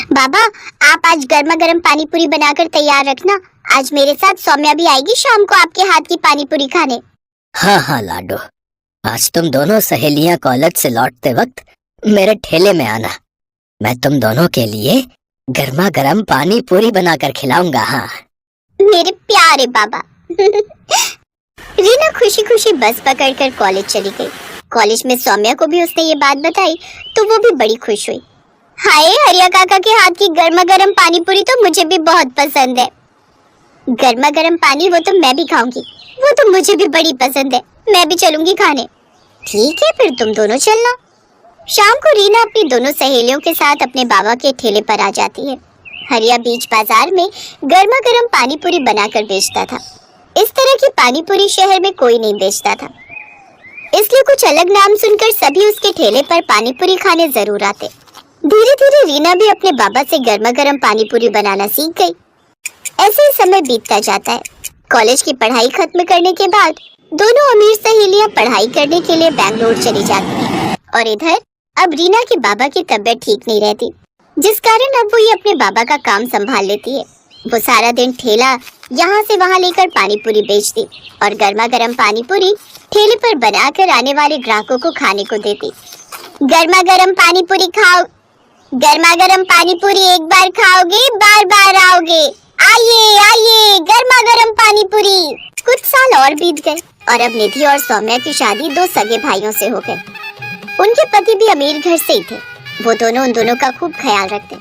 बाबा, आप आज गर्मा गर्म पानी पूरी बनाकर तैयार रखना। आज मेरे साथ सौम्या भी आएगी शाम को आपके हाथ की पानी पूरी खाने। हाँ हाँ लाडो, आज तुम दोनों सहेलियां कॉलेज से लौटते वक्त मेरे ठेले में आना। मैं तुम दोनों के लिए गर्मा गर्म पानी पूरी बनाकर खिलाऊंगा। हाँ मेरे प्यारे बाबा। रीना खुशी खुशी बस पकड़कर कॉलेज चली गई। कॉलेज में सौम्या को भी उसने ये बात बताई तो वो भी बड़ी खुश हुई। हाय, हरिया काका के हाथ की गर्मा गर्म पानी पूरी तो मुझे भी बहुत पसंद है। गर्मा गर्म पानी वो तो मैं भी खाऊंगी, वो तो मुझे भी बड़ी पसंद है। मैं भी चलूंगी खाने। ठीक है, फिर तुम दोनों चलना। शाम को रीना अपनी दोनों सहेलियों के साथ अपने बाबा के ठेले पर आ जाती है। हरिया बीच बाजार में गर्मा गर्म पानी पूरी बनाकर बेचता था। इस तरह की पानी पूरी शहर में कोई नहीं बेचता था, इसलिए कुछ अलग नाम सुनकर सभी उसके ठेले पर पानी पूरी खाने जरूर आते। धीरे धीरे रीना भी अपने बाबा से गर्मा गर्म पानी पूरी बनाना सीख गई। ऐसे ही समय बीतता जाता है। कॉलेज की पढ़ाई खत्म करने के बाद दोनों अमीर सहेलियां पढ़ाई करने के लिए बैंगलोर चली जाती हैं और इधर अब रीना के बाबा की तबीयत ठीक नहीं रहती, जिस कारण अब वो ये अपने बाबा का काम संभाल लेती है। वो सारा दिन ठेला यहाँ से वहाँ लेकर पानी पूरी बेचती और गर्मा गर्म पानी पूरी ठेले पर बनाकर आने वाले ग्राहकों को खाने को देती। गर्मा गर्म पानी पूरी खाओ, गर्मा गर्म पानी पूरी एक बार खाओगे बार बार आओगे। आइए आइए, गर्मा गर्म पानी पूरी। कुछ साल और बीत गए और अब निधि और सौम्या की शादी दो सगे भाइयों से हो गई। उनके पति भी अमीर घर से ही थे। वो दोनों उन दोनों का खूब ख्याल रखते।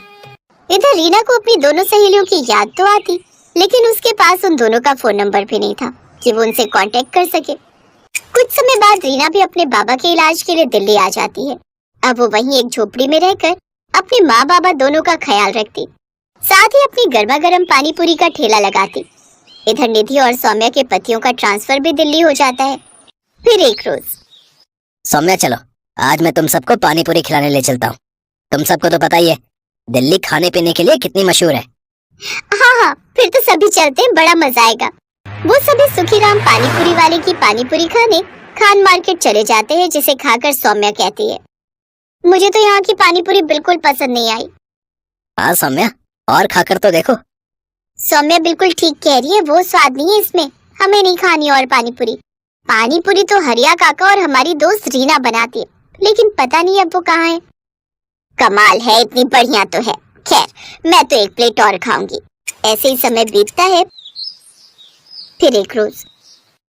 इधर रीना को अपनी दोनों सहेलियों की याद तो आती, लेकिन उसके पास उन दोनों का फोन नंबर भी नहीं था कि वो उनसे कांटेक्ट कर सके। कुछ समय बाद रीना भी अपने बाबा के इलाज के लिए दिल्ली आ जाती है। अब वो वहीं एक झोपड़ी में रहकर अपने माँ बाबा दोनों का ख्याल रखती, साथ ही अपनी गर्मा गर्म पानी पूरी का ठेला लगाती। इधर निधि और सौम्या के पतियों का ट्रांसफर भी दिल्ली हो जाता है। फिर एक रोज, सौम्या चलो, आज मैं तुम सबको पानी पूरी खिलाने ले चलता हूँ। तुम सबको तो पता ही है दिल्ली खाने पीने के लिए कितनी मशहूर है। हाँ हाँ, फिर तो सभी चलते हैं, बड़ा मजा आएगा। वो सभी सुखीराम पानी पूरी वाले की पानी पूरी खाने खान मार्केट चले जाते हैं, जिसे खाकर सौम्या कहती है, मुझे तो यहाँ की पानी पूरी बिल्कुल पसंद नहीं आई। हाँ सौम्या, और खाकर तो देखो। सौम्या बिल्कुल ठीक कह रही है, वो स्वाद नहीं है इसमें, हमें नहीं खानी और पानी पूरी। पानी पूरी तो हरिया काका और हमारी दोस्त रीना बनाती है, लेकिन पता नहीं अब वो कहाँ है। कमाल है, इतनी बढ़िया तो है। खैर, मैं तो एक प्लेट और खाऊंगी। ऐसे ही समय बीतता है। फिर एक रोज,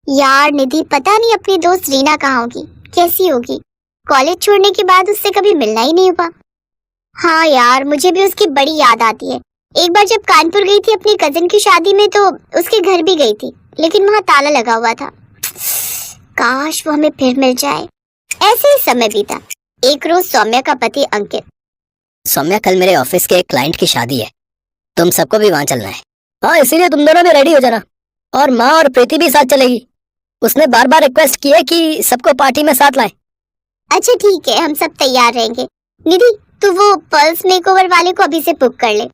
यार निधि पता नहीं अपनी दोस्त रीना कहाँ होगी, कैसी होगी। कॉलेज छोड़ने के बाद उससे कभी मिलना ही नहीं हुआ। हाँ यार, मुझे भी उसकी बड़ी याद आती है। एक बार जब कानपुर गई थी अपनी कजिन की शादी में तो उसके घर भी गई थी, लेकिन वहाँ ताला लगा हुआ था। काश वो हमें फिर मिल जाए। ऐसे ही समय बीता। एक रोज सौम्या का पति अंकित, सौम्या कल मेरे ऑफिस के एक क्लाइंट की शादी है, तुम सबको भी वहाँ चलना है। हाँ, इसीलिए तुम दोनों भी रेडी हो जाना, और माँ और प्रीति भी साथ चलेगी। उसने बार बार रिक्वेस्ट की है कि सबको पार्टी में साथ लाए। अच्छा ठीक है, हम सब तैयार रहेंगे। निधि, तू वो पल्स मेकओवर वाले को अभी से बुक कर ले।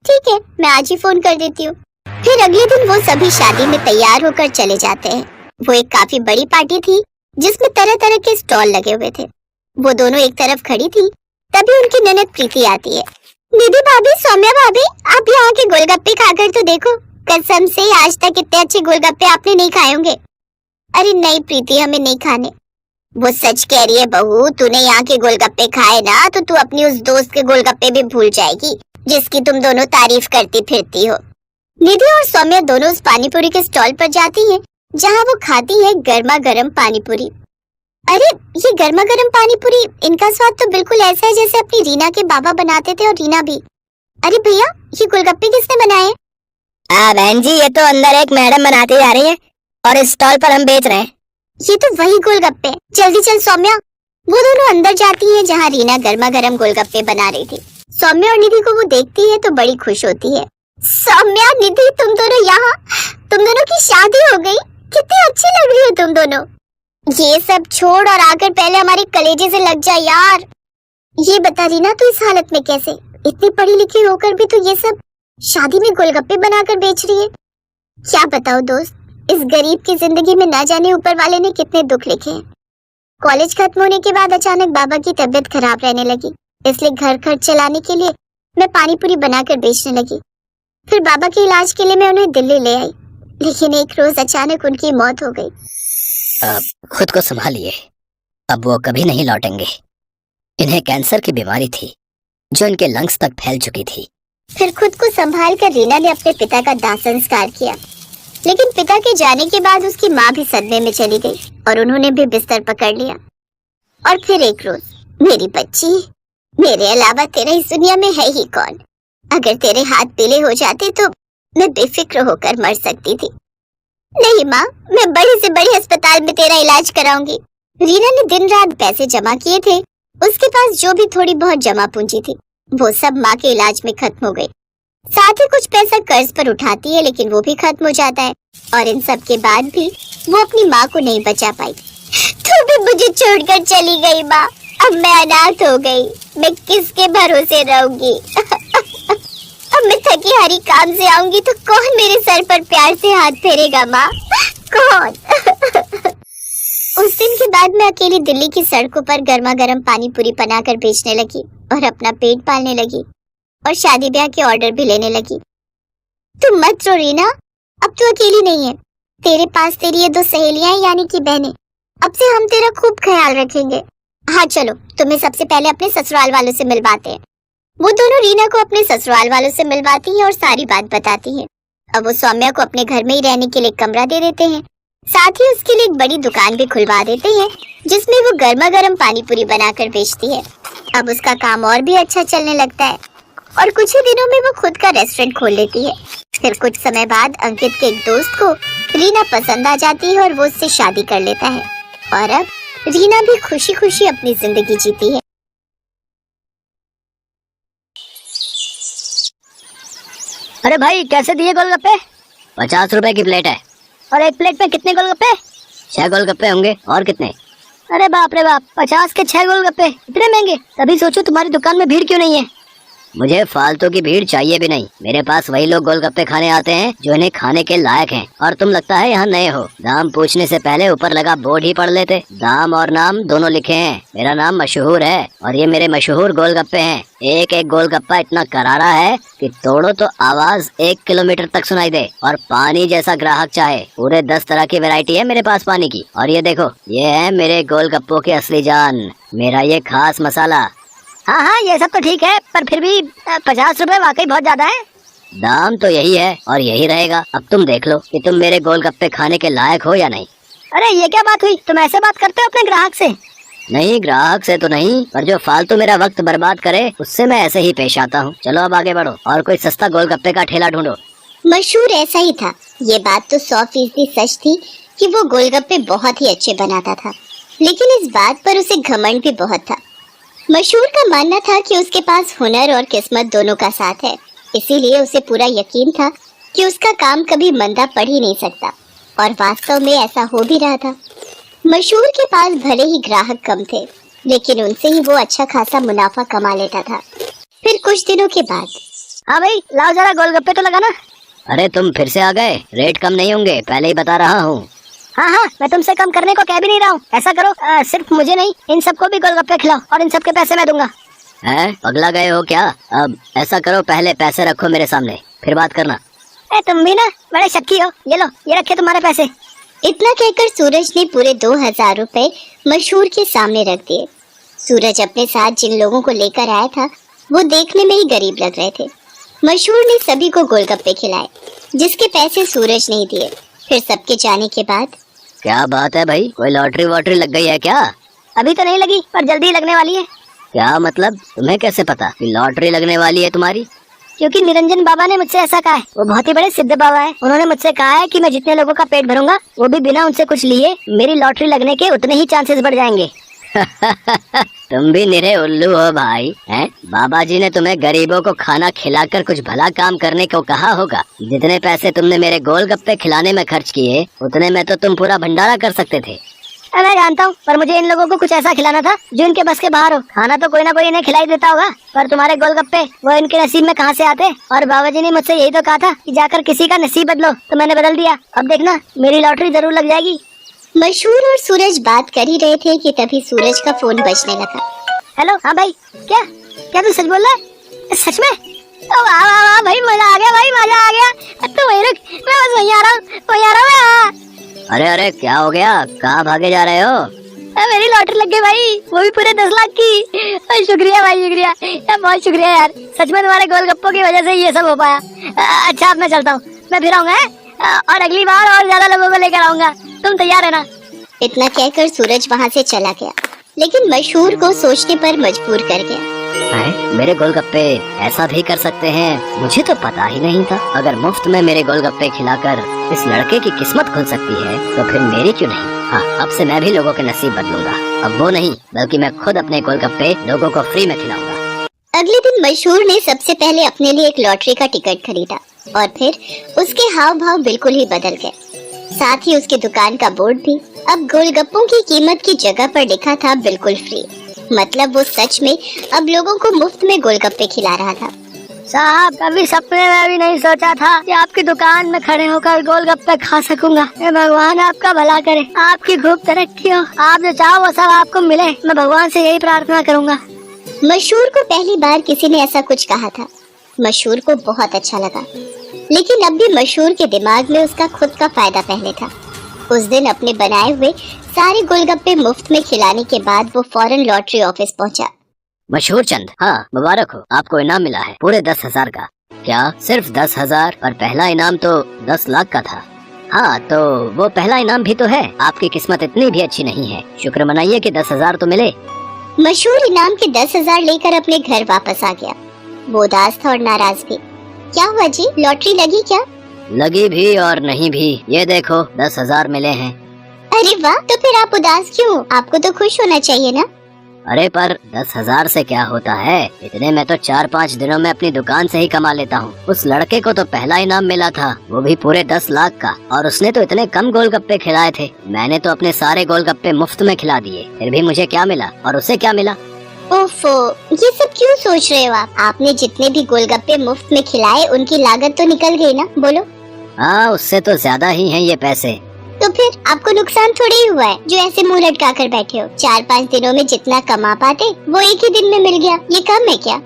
ठीक है, मैं आज ही फोन कर देती हूँ। फिर अगले दिन वो सभी शादी में तैयार होकर चले जाते हैं। वो एक काफी बड़ी पार्टी थी जिसमें तरह तरह के स्टॉल लगे हुए थे। वो दोनों एक तरफ खड़ी थी, तभी उनकी ननद प्रीति आती है। निधि भाभी, सौम्या भाभी, आप यहाँ के गोलगप्पे खाकर तो देखो। कसम से आज तक इतने अच्छे गोलगप्पे आपने नहीं खाए होंगे। अरे नहीं प्रीति, हमें नहीं खाने। वो सच कह रही है बहू, तूने यहाँ के गोलगप्पे खाए ना तो तू अपनी उस दोस्त के गोलगप्पे भी भूल जाएगी जिसकी तुम दोनों तारीफ करती फिरती हो। निधि और सौम्या दोनों उस पानीपुरी के स्टॉल पर जाती हैं, जहाँ वो खाती है गर्मा गर्म पानीपुरी। अरे ये गर्मा गर्म पानीपुरी, इनका स्वाद तो बिल्कुल ऐसा है जैसे अपनी रीना के बाबा बनाते थे, और रीना भी। अरे भैया, ये गोलगप्पे किसने बनाए? बहन जी, ये तो अंदर एक मैडम बनाती जा रही है और इस स्टॉल पर हम बेच रहे हैं। ये तो वही गोलगप्पे। जल्दी चल सौम्या। वो दोनों अंदर जाती है जहाँ रीना गर्मा गर्म गोलगप्पे बना रही थी। सौम्या और निधि को वो देखती है तो बड़ी खुश होती है। सौम्या, निधि, तुम दोनों यहाँ, तुम दोनों की शादी हो गई, कितनी अच्छी लग रही हो तुम दोनों। ये सब छोड़ और आकर पहले हमारे कलेजे से लग जा यार। ये बता रीना, तू इस हालत में कैसे, इतनी पढ़ी लिखी होकर भी तू ये सब शादी में गोलगप्पे बनाकर बेच रही है। क्या बताओ दोस्त, इस गरीब की जिंदगी में ना जाने ऊपर वाले ने कितने दुख लिखे हैं। कॉलेज खत्म होने के बाद अचानक बाबा की तबीयत खराब रहने लगी, इसलिए घर खर्च चलाने के लिए मैं पानी पूरी बनाकर बेचने लगी। फिर बाबा के इलाज के लिए मैं उन्हें दिल्ली ले आई, लेकिन एक रोज अचानक उनकी मौत हो गई। खुद को संभालिए, अब वो कभी नहीं लौटेंगे। इन्हें कैंसर की बीमारी थी जो इनके लंग्स तक फैल चुकी थी। फिर खुद को संभाल कर रीना ने अपने पिता का दाह संस्कार किया, लेकिन पिता के जाने के बाद उसकी माँ भी सदमे में चली गई और उन्होंने भी बिस्तर पकड़ लिया। और फिर एक रोज, मेरी बच्ची, मेरे अलावा तेरा इस दुनिया में है ही कौन? अगर तेरे हाथ पीले हो जाते तो मैं बेफिक्र होकर मर सकती थी। नहीं माँ, मैं बड़े से बड़े अस्पताल में तेरा इलाज कराऊंगी। रीना ने दिन रात पैसे जमा किए थे। उसके पास जो भी थोड़ी बहुत जमा पूंजी थी वो सब माँ के इलाज में खत्म हो गई। साथ ही कुछ पैसा कर्ज पर उठाती है, लेकिन वो भी खत्म हो जाता है। और इन सब के बाद भी वो अपनी माँ को नहीं बचा पाई। तू भी मुझे छोड़कर चली गई माँ, अब मैं अनाथ हो गई। मैं किसके भरोसे रहूंगी? अब मैं थकी हारी काम से आऊंगी तो कौन मेरे सर पर प्यार से हाथ फेरेगा माँ? कौन? उस दिन के बाद मैं अकेली दिल्ली की सड़कों पर गर्मा गर्म पानी पूरी बनाकर बेचने लगी और अपना पेट पालने लगी और शादी ब्याह के ऑर्डर भी लेने लगी। तुम मत रो रीना, अब तू अकेली नहीं है। तेरे पास तेरी ये 2 सहेलियां यानी कि बहनें। अब से हम तेरा खूब ख्याल रखेंगे। हाँ चलो, तुम्हें सबसे पहले अपने ससुराल वालों से मिलवाते हैं। वो दोनों रीना को अपने ससुराल वालों से मिलवाती हैं और सारी बात बताती हैं। अब वो सौम्या को अपने घर में ही रहने के लिए कमरा दे देते हैं। साथ ही उसके लिए एक बड़ी दुकान भी खुलवा देते हैं जिसमें वो गर्मा गर्म पानी पूरी बनाकर बेचती है। अब उसका काम और भी अच्छा चलने लगता है और कुछ ही दिनों में वो खुद का रेस्टोरेंट खोल लेती है। फिर कुछ समय बाद अंकित के एक दोस्त को रीना पसंद आ जाती है और वो उससे शादी कर लेता है और अब रीना भी खुशी खुशी अपनी जिंदगी जीती है। अरे भाई, कैसे दिए गोलगप्पे? 50 रुपए की प्लेट है। और एक प्लेट में कितने गोलगप्पे? 6 गोलगप्पे होंगे। और कितने? अरे बाप रे बाप, 50 के 6 गोलगप्पे, इतने महंगे? तभी सोचो तुम्हारी दुकान में भीड़ क्यों नहीं है। मुझे फालतू की भीड़ चाहिए भी नहीं। मेरे पास वही लोग गोलगप्पे खाने आते हैं जो इन्हें खाने के लायक हैं। और तुम लगता है यहाँ नए हो। दाम पूछने से पहले ऊपर लगा बोर्ड ही पढ़ लेते। दाम और नाम दोनों लिखे हैं। मेरा नाम मशहूर है और ये मेरे मशहूर गोलगप्पे हैं। एक एक गोलगप्पा इतना करारा है कि तोड़ो तो आवाज 1 किलोमीटर तक सुनाई दे। और पानी जैसा ग्राहक चाहे, पूरे 10 तरह की वैरायटी है मेरे पास पानी की। और ये देखो, ये है मेरे गोलगप्पों की असली जान, मेरा ये खास मसाला। हाँ, ये सब तो ठीक है, पर फिर भी 50 रुपए वाकई बहुत ज्यादा है। दाम तो यही है और यही रहेगा। अब तुम देख लो कि तुम मेरे गोलगप्पे खाने के लायक हो या नहीं। अरे ये क्या बात हुई? तुम ऐसे बात करते हो अपने ग्राहक से? नहीं, ग्राहक से तो नहीं, पर जो फालतू मेरा वक्त बर्बाद करे उससे मैं ऐसे ही पेश आता हूँ। चलो अब आगे बढ़ो और कोई सस्ता गोलगप्पे का ठेला ढूंढो। मशहूर ऐसा ही था। ये बात तो 100% सच थी कि वो गोलगप्पे बहुत ही अच्छे बनाता था, लेकिन इस बात पर उसे घमंड भी बहुत था। मशहूर का मानना था कि उसके पास हुनर और किस्मत दोनों का साथ है, इसीलिए उसे पूरा यकीन था कि उसका काम कभी मंदा पड़ ही नहीं सकता। और वास्तव में ऐसा हो भी रहा था। मशहूर के पास भले ही ग्राहक कम थे, लेकिन उनसे ही वो अच्छा खासा मुनाफा कमा लेता था। फिर कुछ दिनों के बाद, हाँ भाई, लाओ जरा गोलगप्पे तो लगाना। अरे तुम फिर से आ गए? रेट कम नहीं होंगे, पहले ही बता रहा हूँ। हाँ, मैं तुमसे कम करने को कह भी नहीं रहा हूँ। ऐसा करो, सिर्फ मुझे नहीं, इन सबको भी गोलगप्पे खिलाओ और इन सबके पैसे मैं दूंगा। हैं, पगला गए हो क्या? अब ऐसा करो, पहले पैसे रखो मेरे सामने, फिर बात करना। तुम भी ना बड़े शक्की हो। ये लो, ये रखे तुम्हारे पैसे। इतना कहकर सूरज ने पूरे 2000 रुपए मशहूर के सामने रख दिए। सूरज अपने साथ जिन लोगों को लेकर आया था वो देखने में ही गरीब लग रहे थे। मशहूर ने सभी को गोलगप्पे खिलाए, जिसके पैसे सूरज नहीं दिए। फिर सबके जाने के बाद, क्या बात है भाई, कोई लॉटरी वॉटरी लग गई है क्या? अभी तो नहीं लगी, पर जल्दी लगने वाली है। क्या मतलब? तुम्हें कैसे पता कि लॉटरी लगने वाली है तुम्हारी? क्योंकि निरंजन बाबा ने मुझसे ऐसा कहा है। वो बहुत ही बड़े सिद्ध बाबा है। उन्होंने मुझसे कहा है कि मैं जितने लोगों का पेट भरूंगा, वो भी बिना उनसे कुछ लिए, मेरी लॉटरी लगने के उतने ही चांसेस बढ़ जाएंगे। तुम भी निरे उल्लू हो भाई, हैं? बाबा जी ने तुम्हें गरीबों को खाना खिलाकर कुछ भला काम करने को कहा होगा। जितने पैसे तुमने मेरे गोलगप्पे खिलाने में खर्च किए, उतने में तो तुम पूरा भंडारा कर सकते थे। मैं जानता हूँ, पर मुझे इन लोगों को कुछ ऐसा खिलाना था जो इनके बस के बाहर हो। खाना तो कोई ना कोई इन्हें खिलाई देता होगा, पर तुम्हारे गोलगप्पे वो इनके नसीब में कहाँ से आते? और बाबा जी ने मुझसे यही तो कहा था कि जाकर किसी का नसीब बदलो, तो मैंने बदल दिया। अब देखना, मेरी लॉटरी जरूर लग जाएगी। मशहूर और सूरज बात कर ही रहे थे कि तभी सूरज का फोन बजने लगा। हेलो, हाँ भाई, क्या तू सच बोल रहा है? सच में? वाह वाह वाह भाई, मजा आ गया भाई, मजा आ गया। तो वही रुक, मैं बस वहीं आ रहा हूँ, वहीं आ रहा हूँ। अरे अरे क्या हो गया, कहाँ भागे जा रहे हो? मेरी लॉटरी लग गई भाई, वो भी पूरे 10 लाख की। शुक्रिया भाई, शुक्रिया यार, बहुत शुक्रिया यार। सच में तुम्हारे गोलगप्पों की वजह से ये सब हो पाया। अच्छा अब मैं चलता हूँ, मैं फिर आऊंगा और अगली बार और ज्यादा लोगों को लेकर आऊंगा। तुम तैयार है ना? इतना कहकर सूरज वहाँ से चला गया, लेकिन मशहूर को सोचने पर मजबूर कर गया। मेरे गोलगप्पे ऐसा भी कर सकते हैं, मुझे तो पता ही नहीं था। अगर मुफ्त में मेरे गोलगप्पे खिलाकर इस लड़के की किस्मत खुल सकती है तो फिर मेरी क्यों नहीं। हाँ, अब से मैं भी लोगों के नसीब बदलूंगा। अब वो नहीं, बल्कि मैं खुद अपने गोलगप्पे लोगों को फ्री में खिलाऊंगा। अगले दिन मशहूर ने सबसे पहले अपने लिए एक लॉटरी का टिकट खरीदा और फिर उसके हाव भाव बिल्कुल ही बदल गए। साथ ही उसकी दुकान का बोर्ड भी अब गोलगप्पों की कीमत की जगह पर लिखा था बिल्कुल फ्री। मतलब वो सच में अब लोगों को मुफ्त में गोलगप्पे खिला रहा था। साहब, कभी सपने में भी नहीं सोचा था कि आपकी दुकान में खड़े होकर गोलगप्पे खा सकूंगा। भगवान आपका भला करे, आपकी खूब तरक्की हो, आप जो चाहो वो सब आपको मिले। मैं भगवान से यही प्रार्थना करूंगा। मशहूर को पहली बार किसी ने ऐसा कुछ कहा था। मशहूर को बहुत अच्छा लगा, लेकिन अब भी मशहूर के दिमाग में उसका खुद का फायदा पहले था। उस दिन अपने बनाए हुए सारे गोलगप्पे मुफ्त में खिलाने के बाद वो फौरन लॉटरी ऑफिस पहुंचा। मशहूर चंद, हाँ मुबारक हो, आपको इनाम मिला है पूरे 10,000 का। क्या सिर्फ 10,000? और पहला इनाम तो 10 लाख का था। हाँ तो वो पहला इनाम भी तो है। आपकी किस्मत इतनी भी अच्छी नहीं है, शुक्र मनाइए कि 10,000 तो मिले। मशहूर इनाम के 10,000 लेकर अपने घर वापस आ गया। वो उदास था और नाराज भी। क्या हुआ जी, लॉटरी लगी क्या? लगी भी और नहीं भी, ये देखो 10,000 मिले हैं। अरे वाह, तो फिर आप उदास क्यों? आपको तो खुश होना चाहिए ना। अरे पर 10,000 से क्या होता है, इतने में तो 4-5 दिनों में अपनी दुकान से ही कमा लेता हूँ। उस लड़के को तो पहला इनाम मिला था, वो भी पूरे 10 लाख का, और उसने तो इतने कम गोलगप्पे खिलाए थे। मैंने तो अपने सारे गोलगप्पे मुफ्त में खिला दिए, फिर भी मुझे क्या मिला और उसे क्या मिला? ओफो, ये सब क्यों सोच रहे हो आप? आपने जितने भी गोलगप्पे मुफ्त में खिलाए उनकी लागत तो निकल गई ना, बोलो। हाँ, उससे तो ज्यादा ही हैं ये पैसे। तो फिर आपको नुकसान थोड़ी ही हुआ है जो ऐसे मुंह लटका कर बैठे हो। 4-5 दिनों में जितना कमा पाते वो एक ही दिन में मिल गया, ये कम है क्या?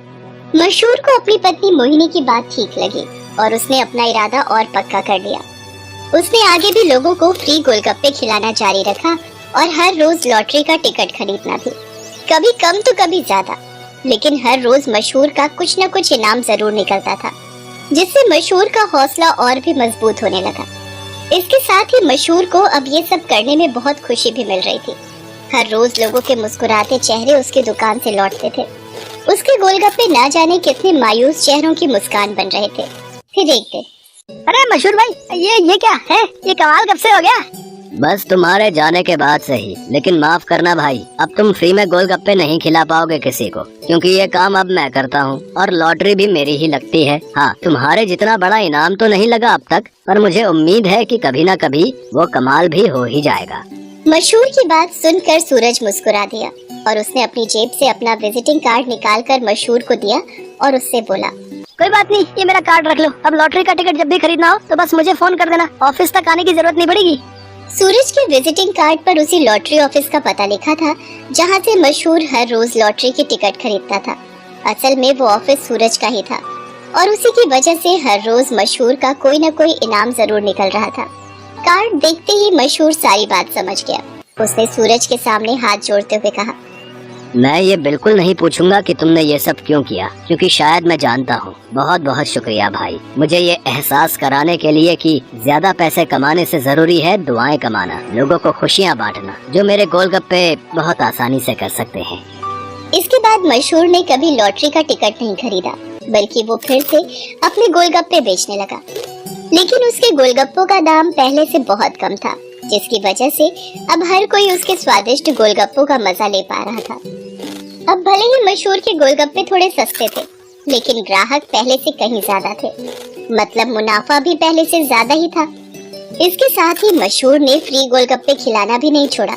मशहूर को अपनी पत्नी मोहिनी की बात ठीक लगी और उसने अपना इरादा और पक्का कर लिया। उसने आगे भी लोगों को फ्री गोलगप्पे खिलाना जारी रखा और हर रोज लॉटरी का टिकट खरीदना भी, कभी कम तो कभी ज्यादा, लेकिन हर रोज मशहूर का कुछ न कुछ इनाम जरूर निकलता था, जिससे मशहूर का हौसला और भी मजबूत होने लगा। इसके साथ ही मशहूर को अब ये सब करने में बहुत खुशी भी मिल रही थी। हर रोज लोगों के मुस्कुराते चेहरे उसकी दुकान से लौटते थे। उसके गोलगप्पे ना जाने कितने मायूस चेहरों की मुस्कान बन रहे थे। फिर एक दिन, अरे मशहूर भाई, ये क्या है? ये कमाल कब से हो गया? बस तुम्हारे जाने के बाद से ही। लेकिन माफ करना भाई, अब तुम फ्री में गोलगप्पे नहीं खिला पाओगे किसी को, क्योंकि ये काम अब मैं करता हूँ और लॉटरी भी मेरी ही लगती है। हाँ, तुम्हारे जितना बड़ा इनाम तो नहीं लगा अब तक, पर मुझे उम्मीद है कि कभी न कभी वो कमाल भी हो ही जाएगा। मशहूर की बात सुनकर सूरज मुस्कुरा दिया और उसने अपनी जेब से अपना विजिटिंग कार्ड निकालकर मशहूर को दिया और उससे बोला, कोई बात नहीं, ये मेरा कार्ड रख लो। अब लॉटरी का टिकट जब भी खरीदना हो तो बस मुझे फोन कर देना, ऑफिस तक आने की जरूरत नहीं पड़ेगी। सूरज के विजिटिंग कार्ड पर उसी लॉटरी ऑफिस का पता लिखा था जहां से मशहूर हर रोज लॉटरी की टिकट खरीदता था। असल में वो ऑफिस सूरज का ही था और उसी की वजह से हर रोज मशहूर का कोई न कोई इनाम जरूर निकल रहा था। कार्ड देखते ही मशहूर सारी बात समझ गया। उसने सूरज के सामने हाथ जोड़ते हुए कहा, मैं ये बिल्कुल नहीं पूछूंगा कि तुमने ये सब क्यों किया, क्योंकि शायद मैं जानता हूँ। बहुत बहुत शुक्रिया भाई, मुझे ये एहसास कराने के लिए कि ज्यादा पैसे कमाने से जरूरी है दुआएं कमाना, लोगों को खुशियाँ बांटना, जो मेरे गोलगप्पे बहुत आसानी से कर सकते हैं। इसके बाद मशहूर ने कभी लॉटरी का टिकट नहीं खरीदा, बल्कि वो फिर से अपने गोलगप्पे बेचने लगा। लेकिन उसके गोलगप्पों का दाम पहले से बहुत कम था, जिसकी वजह से अब हर कोई उसके स्वादिष्ट गोलगप्पों का मजा ले पा रहा था। अब भले ही मशहूर के गोलगप्पे थोड़े सस्ते थे, लेकिन ग्राहक पहले से कहीं ज्यादा थे, मतलब मुनाफा भी पहले से ज्यादा ही था। इसके साथ ही मशहूर ने फ्री गोलगप्पे खिलाना भी नहीं छोड़ा।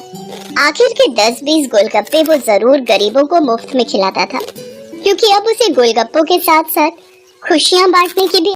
आखिर के 10-20 गोलगप्पे वो जरूर गरीबों को मुफ्त में खिलाता था, क्योंकि अब उसे गोलगप्पों के साथ साथ खुशियां बांटने की भी